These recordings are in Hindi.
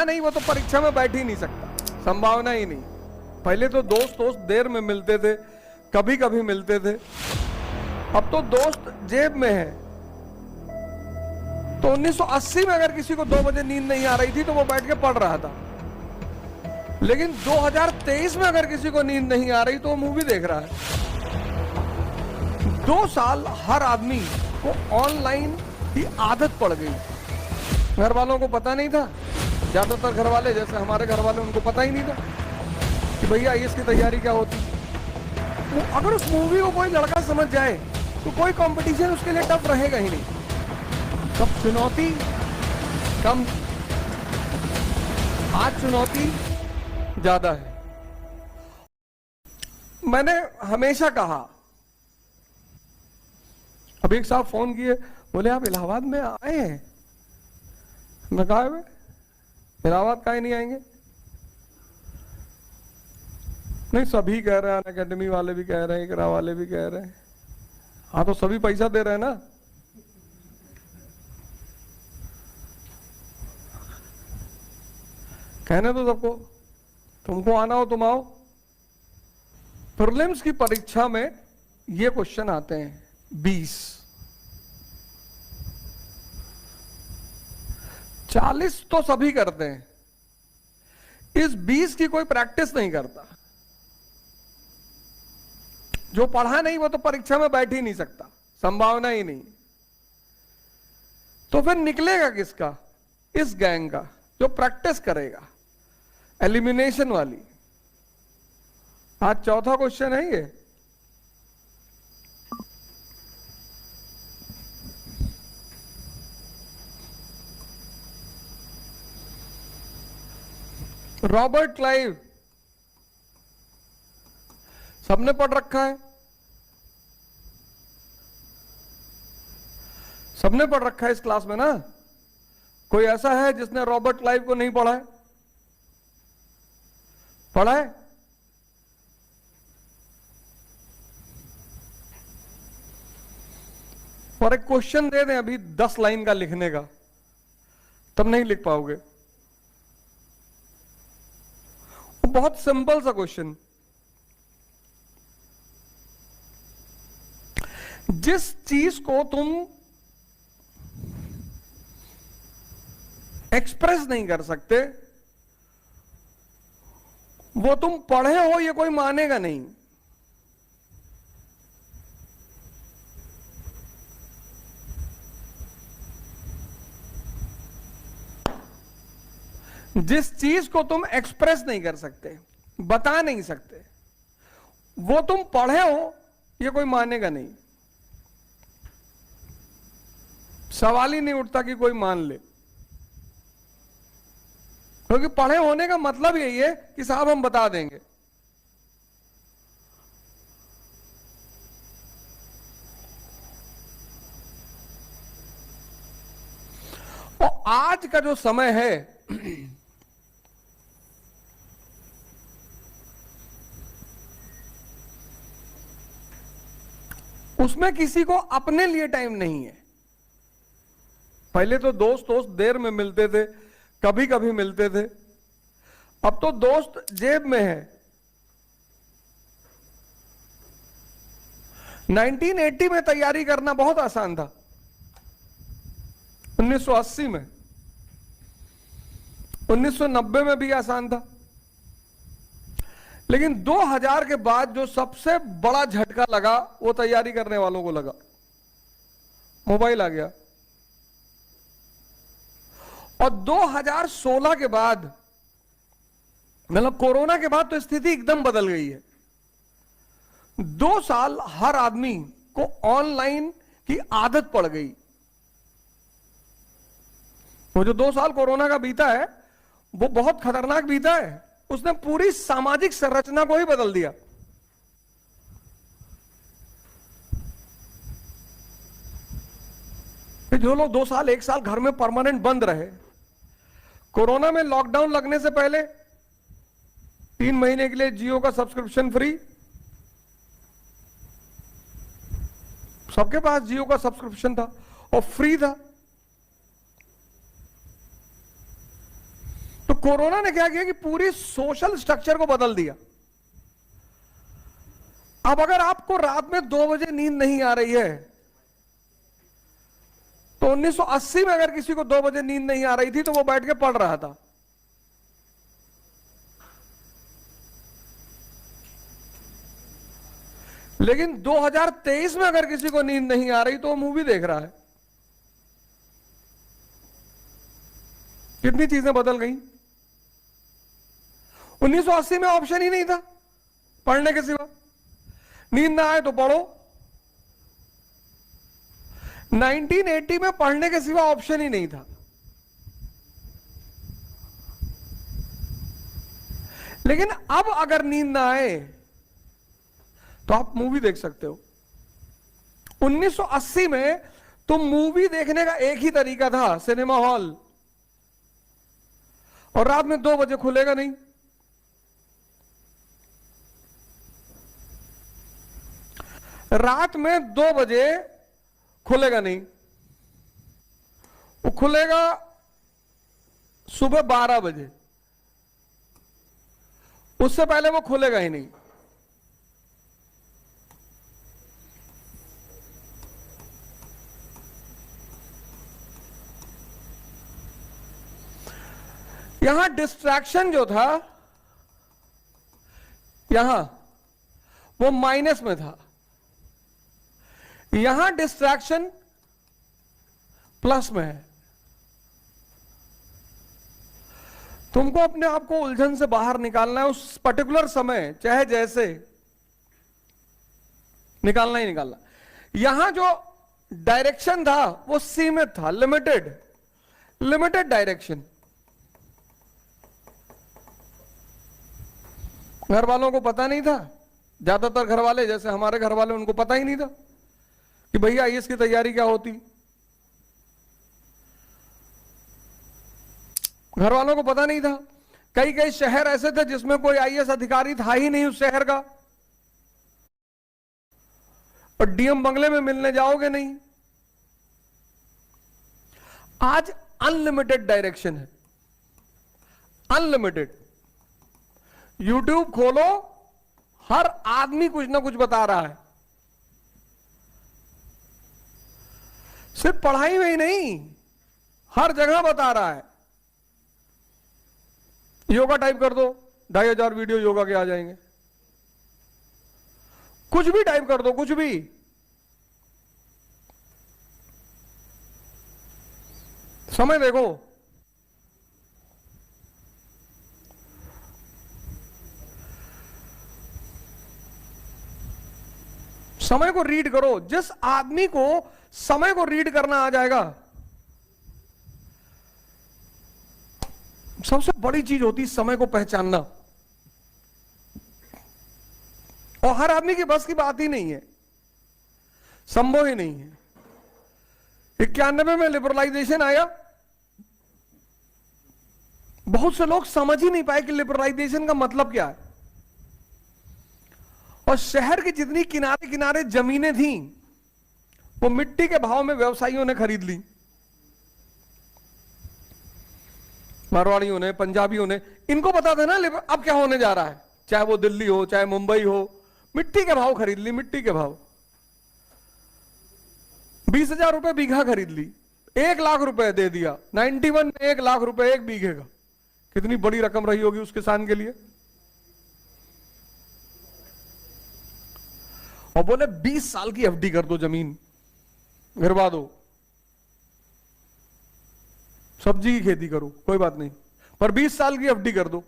पढ़ा नहीं वो तो परीक्षा में बैठ ही नहीं सकता, संभावना ही नहीं। पहले तो दोस्त देर में मिलते थे, कभी कभी मिलते थे, अब तो दोस्त जेब में है। तो 1980 में अगर किसी को 2 बजे नींद नहीं आ रही थी तो वो बैठ के पढ़ रहा था, लेकिन 2023 में अगर किसी को नींद नहीं आ रही तो वो मूवी देख रहा है। 2 साल हर आदमी को ऑनलाइन की आदत पड़ गई। घर वालों को पता नहीं था, ज्यादातर घर वाले जैसे हमारे घर वाले, उनको पता ही नहीं था कि भैया इसकी तैयारी क्या होती। तो अगर उस मूवी को कोई लड़का समझ जाए तो कोई कंपटीशन उसके लिए टफ रहेगा ही नहीं। तब चुनौती कम, आज चुनौती ज्यादा है। मैंने हमेशा कहा, अभी एक साहब फोन किए, बोले आप इलाहाबाद में आए हैं? मैं कहा इलाहाबाद काहे नहीं आएंगे? नहीं, सभी कह रहे हैं, अकेडमी वाले भी कह रहे हैं, इकरा वाले भी कह रहे हैं। हाँ तो सभी पैसा दे रहे हैं ना। कहने तो सबको, तुमको आना हो तुम आओ। प्रीलिम्स की परीक्षा में ये क्वेश्चन आते हैं 20, 40 तो सभी करते हैं, इस 20 की कोई प्रैक्टिस नहीं करता। जो पढ़ा नहीं वो तो परीक्षा में बैठ ही नहीं सकता, संभावना ही नहीं। तो फिर निकलेगा किसका? इस गैंग का जो प्रैक्टिस करेगा, एलिमिनेशन वाली। आज चौथा क्वेश्चन है ये। रॉबर्ट क्लाइव सबने पढ़ रखा है, सबने पढ़ रखा है इस क्लास में ना। कोई ऐसा है जिसने रॉबर्ट क्लाइव को नहीं पढ़ा है? पढ़ा है? और एक क्वेश्चन दे दें अभी 10 लाइन का लिखने का, तब नहीं लिख पाओगे। बहुत सिंपल सा क्वेश्चन। जिस चीज को तुम एक्सप्रेस नहीं कर सकते वो तुम पढ़े हो, ये कोई मानेगा नहीं। जिस चीज को तुम एक्सप्रेस नहीं कर सकते, बता नहीं सकते, वो तुम पढ़े हो, ये कोई मानेगा नहीं। सवाल ही नहीं उठता कि कोई मान ले, क्योंकि पढ़े होने का मतलब यही है कि साहब हम बता देंगे। और आज का जो समय है उसमें किसी को अपने लिए टाइम नहीं है। पहले तो दोस्त देर में मिलते थे, कभी कभी मिलते थे, अब तो दोस्त जेब में है। 1980 में तैयारी करना बहुत आसान था, 1980 में, 1990 में भी आसान था, लेकिन 2000 के बाद जो सबसे बड़ा झटका लगा वो तैयारी करने वालों को लगा। मोबाइल आ गया। और 2016 के बाद, मतलब कोरोना के बाद, तो स्थिति एकदम बदल गई है। 2 साल हर आदमी को ऑनलाइन की आदत पड़ गई। वो जो 2 साल कोरोना का बीता है वो बहुत खतरनाक बीता है। उसने पूरी सामाजिक संरचना को ही बदल दिया। जो लोग 2 साल 1 साल घर में परमानेंट बंद रहे, कोरोना में लॉकडाउन लगने से पहले 3 महीने के लिए जियो का सब्सक्रिप्शन फ्री, सबके पास जियो का सब्सक्रिप्शन था और फ्री था। तो कोरोना ने क्या किया कि पूरी सोशल स्ट्रक्चर को बदल दिया। अब अगर आपको रात में 2 बजे नींद नहीं आ रही है, तो 1980 में अगर किसी को 2 बजे नींद नहीं आ रही थी तो वो बैठ के पढ़ रहा था। लेकिन 2023 में अगर किसी को नींद नहीं आ रही तो वो मूवी देख रहा है। कितनी चीजें बदल गई। 1980 में ऑप्शन ही नहीं था पढ़ने के सिवा, नींद ना आए तो पढ़ो। 1980 में पढ़ने के सिवा ऑप्शन ही नहीं था। लेकिन अब अगर नींद ना आए तो आप मूवी देख सकते हो। 1980 में तो मूवी देखने का एक ही तरीका था, सिनेमा हॉल, और रात में 2 बजे खुलेगा नहीं। रात में 2 बजे खुलेगा नहीं, वो खुलेगा सुबह 12 बजे, उससे पहले वो खुलेगा ही नहीं। यहां डिस्ट्रैक्शन जो था, यहां वो माइनस में था, यहां डिस्ट्रैक्शन प्लस में है। तुमको अपने आप को उलझन से बाहर निकालना है उस पर्टिकुलर समय, चाहे जैसे निकालना ही निकालना। यहां जो डायरेक्शन था वो सीमित था, लिमिटेड डायरेक्शन। घर वालों को पता नहीं था, ज्यादातर घर वाले जैसे हमारे घर वाले, उनको पता ही नहीं था कि भैया आईएएस की तैयारी क्या होती। घर वालों को पता नहीं था। कई कई शहर ऐसे थे जिसमें कोई आईएएस अधिकारी था ही नहीं उस शहर का, और डीएम बंगले में मिलने जाओगे नहीं। आज अनलिमिटेड डायरेक्शन है, अनलिमिटेड। यूट्यूब खोलो, हर आदमी कुछ ना कुछ बता रहा है। सिर्फ पढ़ाई में ही नहीं, हर जगह बता रहा है। योगा टाइप कर दो, 2500 वीडियो योगा के आ जाएंगे। कुछ भी टाइप कर दो, कुछ भी। समय देखो, समय को रीड करो। जिस आदमी को समय को रीड करना आ जाएगा, सबसे बड़ी चीज होती है समय को पहचानना, और हर आदमी की बस की बात ही नहीं है, संभव ही नहीं है। 91 में लिबरलाइजेशन आया, बहुत से लोग समझ ही नहीं पाए कि लिबरलाइजेशन का मतलब क्या है। और शहर की जितनी किनारे किनारे जमीनें थी वो मिट्टी के भाव में व्यवसायियों ने खरीद ली। मारवाड़ियों ने, पंजाबियों ने, इनको पता था ना अब क्या होने जा रहा है, चाहे वो दिल्ली हो चाहे मुंबई हो, मिट्टी के भाव खरीद ली, मिट्टी के भाव। 20,000 रुपए बीघा खरीद ली, 1 लाख रुपए दे दिया। 91 में 1 लाख रुपए एक बीघे का, कितनी बड़ी रकम रही होगी उस किसान के लिए। और बोले 20 साल की एफडी कर दो, जमीन गिरवा दो, सब्जी की खेती करो, कोई बात नहीं, पर 20 साल की एफडी कर दो।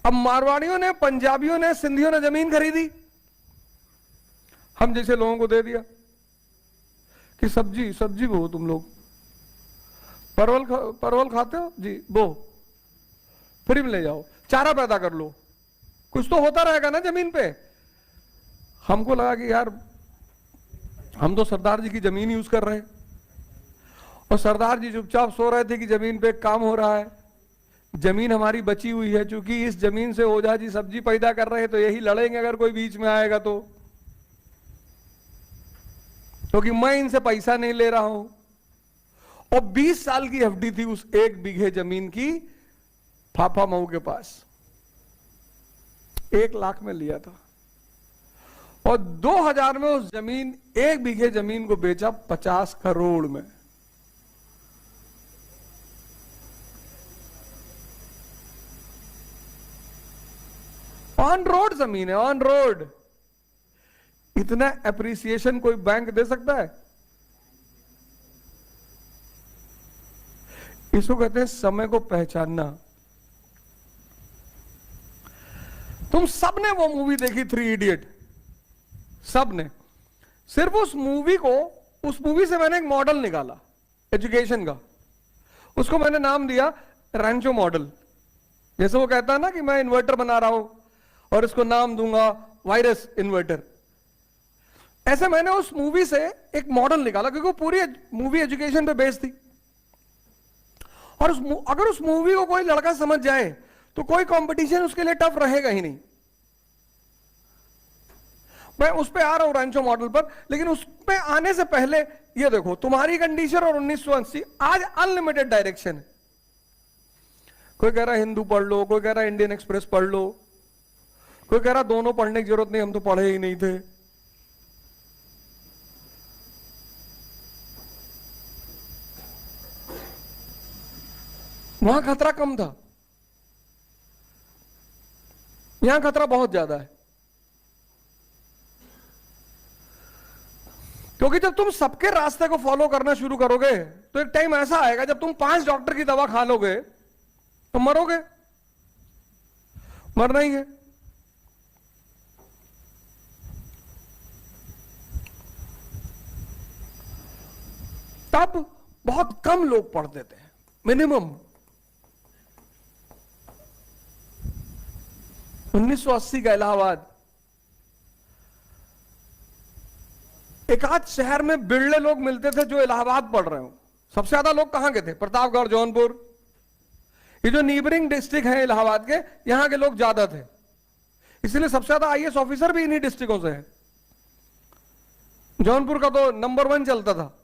अब मारवाड़ियों ने, पंजाबियों ने, सिंधियों ने जमीन खरीदी, हम जैसे लोगों को दे दिया कि सब्जी बो, तुम लोग परवल खाते हो जी, बो, फ्री में ले जाओ, चारा पैदा कर लो, कुछ तो होता रहेगा ना जमीन पे। हमको लगा कि यार हम तो सरदार जी की जमीन यूज कर रहे हैं, और सरदार जी चुपचाप सो रहे थे कि जमीन पे काम हो रहा है। जमीन हमारी बची हुई है, क्योंकि इस जमीन से ओझा जी सब्जी पैदा कर रहे हैं, तो यही लड़ेंगे अगर कोई बीच में आएगा तो, क्योंकि मैं इनसे पैसा नहीं ले रहा हूं। और 20 साल की एफडी थी उस 1 बीघे जमीन की फाफा मऊ के पास। 1 लाख में लिया था और 2000 में उस जमीन 1 बीघे जमीन को बेचा 50 करोड़ में। ऑन रोड जमीन है, ऑन रोड। इतना एप्रिसिएशन कोई बैंक दे सकता है? इसको कहते हैं समय को पहचानना। तुम सबने वो मूवी देखी 3 इडियट, सबने। सिर्फ उस मूवी से मैंने एक मॉडल निकाला एजुकेशन का, उसको मैंने नाम दिया रैंचो मॉडल। जैसे वो कहता है ना कि मैं इन्वर्टर बना रहा हूं और इसको नाम दूंगा वायरस इन्वर्टर, ऐसे मैंने उस मूवी से एक मॉडल निकाला, क्योंकि वो पूरी मूवी एजुकेशन पे बेस्ड थी। और अगर उस मूवी को कोई लड़का समझ जाए तो कोई कंपटीशन उसके लिए टफ रहेगा ही नहीं। मैं उस पे आ रहा हूं रैंचो मॉडल पर, लेकिन उस पे आने से पहले ये देखो, तुम्हारी कंडीशन और 1980 आज अनलिमिटेड डायरेक्शन है। कोई कह रहा है हिंदू पढ़ लो, कोई कह रहा है इंडियन एक्सप्रेस पढ़ लो, कोई कह रहा दोनों पढ़ने की जरूरत नहीं, हम तो पढ़े ही नहीं थे। वहां खतरा कम था, यहां खतरा बहुत ज्यादा है। क्योंकि जब तुम सबके रास्ते को फॉलो करना शुरू करोगे तो एक टाइम ऐसा आएगा जब तुम 5 डॉक्टर की दवा खा लोगे तो मरोगे, मरना ही है। तब बहुत कम लोग पढ़ते थे, मिनिमम। 1980 का इलाहाबाद, एक आध शहर में बिरले लोग मिलते थे जो इलाहाबाद पढ़ रहे हो। सबसे ज्यादा लोग कहां के थे? प्रतापगढ़, जौनपुर, ये जो नीबरिंग डिस्ट्रिक्ट है इलाहाबाद के, यहां के लोग ज्यादा थे। इसलिए सबसे ज्यादा आईएएस ऑफिसर भी इन्हीं डिस्ट्रिक्टों से है। जौनपुर का तो नंबर 1 चलता था।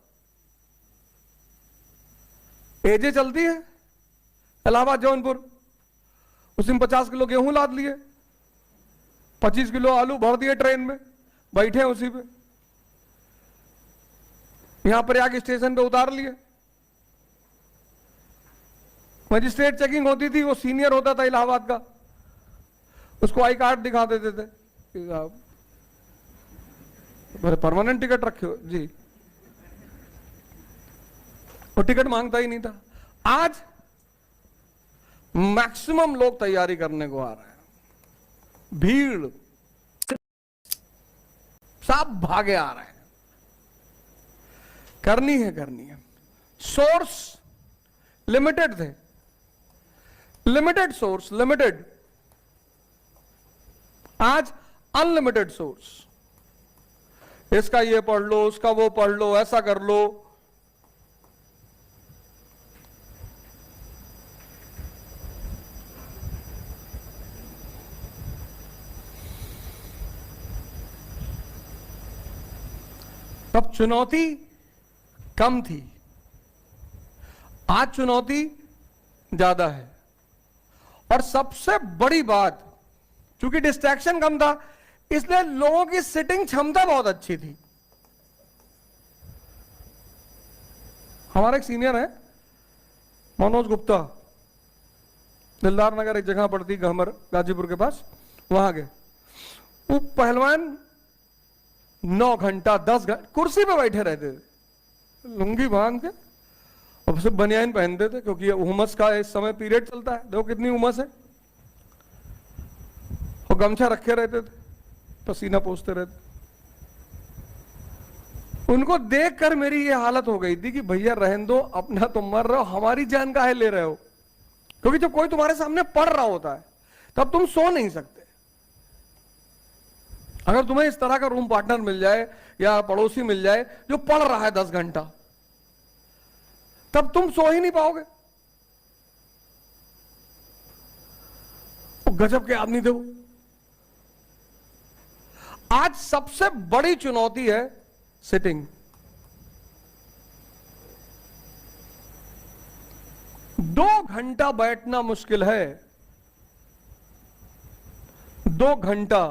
एजे चलती है इलाहाबाद जौनपुर, उसी में 50 किलो गेहूं लाद लिए, 25 किलो आलू भर दिए ट्रेन में, बैठे उसी पे, यहां प्रयाग स्टेशन पे उतार लिए। मजिस्ट्रेट चेकिंग होती थी, वो सीनियर होता था इलाहाबाद का, उसको आई कार्ड दिखा देते थे, परमानेंट टिकट रखे हो जी, वो टिकट मांगता ही नहीं था। आज मैक्सिमम लोग तैयारी करने को आ रहे हैं, भीड़, सब भागे आ रहे हैं, करनी है। सोर्स लिमिटेड थे, लिमिटेड सोर्स, लिमिटेड। आज अनलिमिटेड सोर्स, इसका ये पढ़ लो, उसका वो पढ़ लो, ऐसा कर लो। तब चुनौती कम थी, आज चुनौती ज्यादा है। और सबसे बड़ी बात, चूंकि डिस्ट्रैक्शन कम था, इसलिए लोगों की सिटिंग क्षमता बहुत अच्छी थी। हमारा एक सीनियर है मनोज गुप्ता, दिलदार नगर एक जगह पड़ती, गहमर, गाजीपुर के पास, वहां गए। वो पहलवान 9 घंटा 10 घंटा कुर्सी पे बैठे रहते थे, लुंगी बांध के, और सिर्फ बनियान पहनते थे, क्योंकि उमस का इस समय पीरियड चलता है, देखो कितनी उमस है, और गमछा रखे रहते थे, पसीना पोंछते रहते। उनको देखकर मेरी ये हालत हो गई थी कि भैया रहन दो, अपना तुम मर रहे हो, हमारी जान काहे ले रहे हो? क्योंकि जब कोई तुम्हारे सामने पढ़ रहा होता है तब तुम सो नहीं सकते। अगर तुम्हें इस तरह का रूम पार्टनर मिल जाए या पड़ोसी मिल जाए जो पढ़ रहा है 10 घंटा, तब तुम सो ही नहीं पाओगे। वो गजब के आदमी थे वो। आज सबसे बड़ी चुनौती है सिटिंग। 2 घंटा बैठना मुश्किल है, 2 घंटा